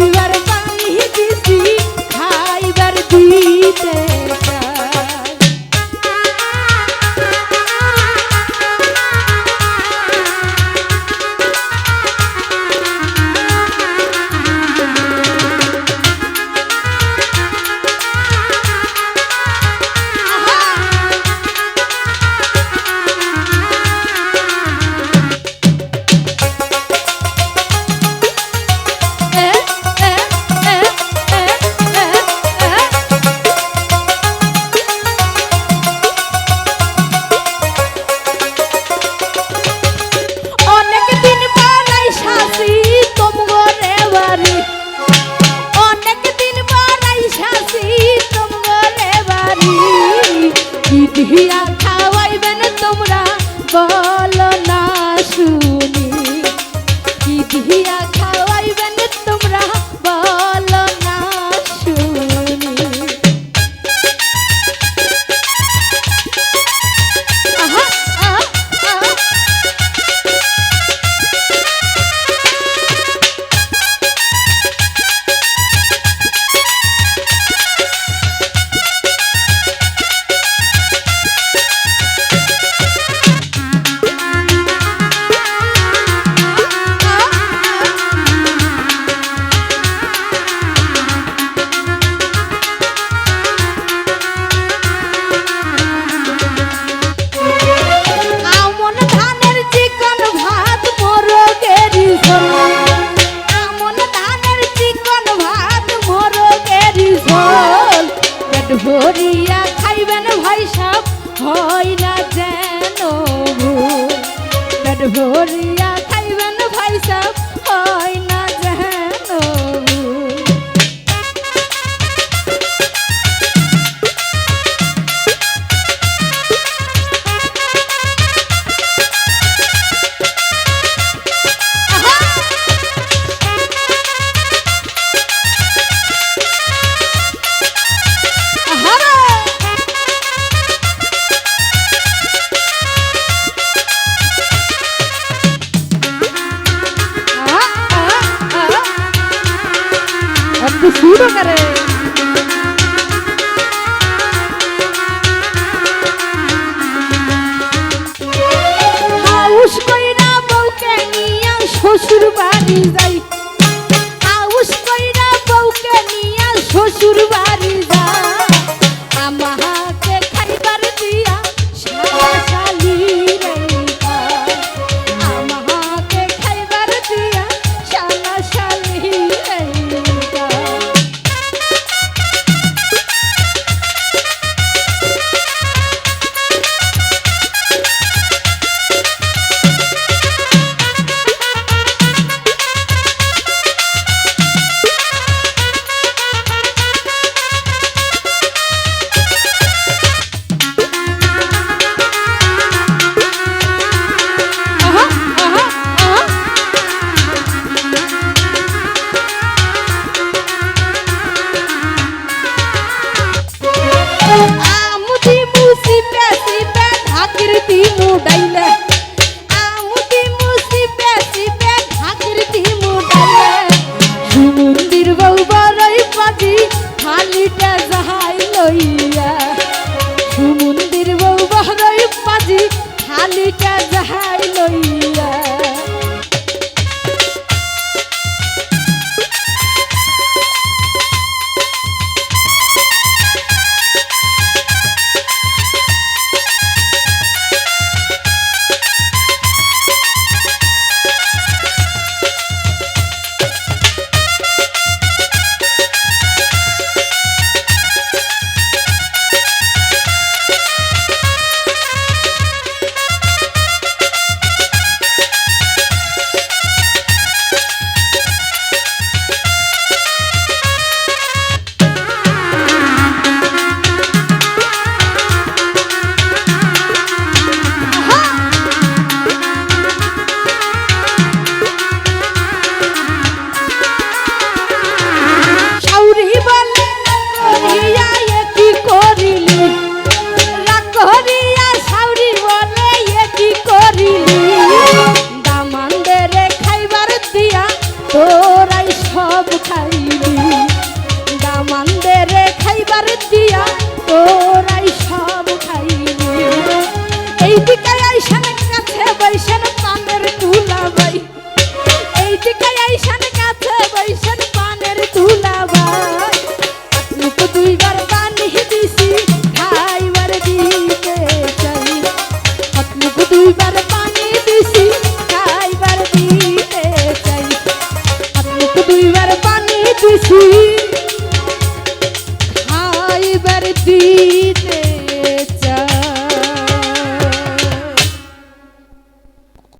দুইবার পানি দিছি খাইবার দিতে হিয়া খাওয়াইবেন তোমরা বলো না শুনি কি হিয়া খাওয়াইবেন তোমরা বলো না শুনি আহা আহা আহা ভরিয়া খাইবেন ভাই সাহেব হয় না যেন ভুল পেট ভরিয়া খাইবেন ভাই সাহেব হয় না যেন ভুল শুরু করে হাউস কইরা বউকে নিয়া শ্বশুর বাড়ি যাই হাউস কইরা বউকে নিয়া শ্বশুর বাড়ি যাই আমাকে খাইবার দিয়া শালি রে আমাকে খাইবার দিয়া শালি রে দামানদের খাইবার দিয়া তোরাই সব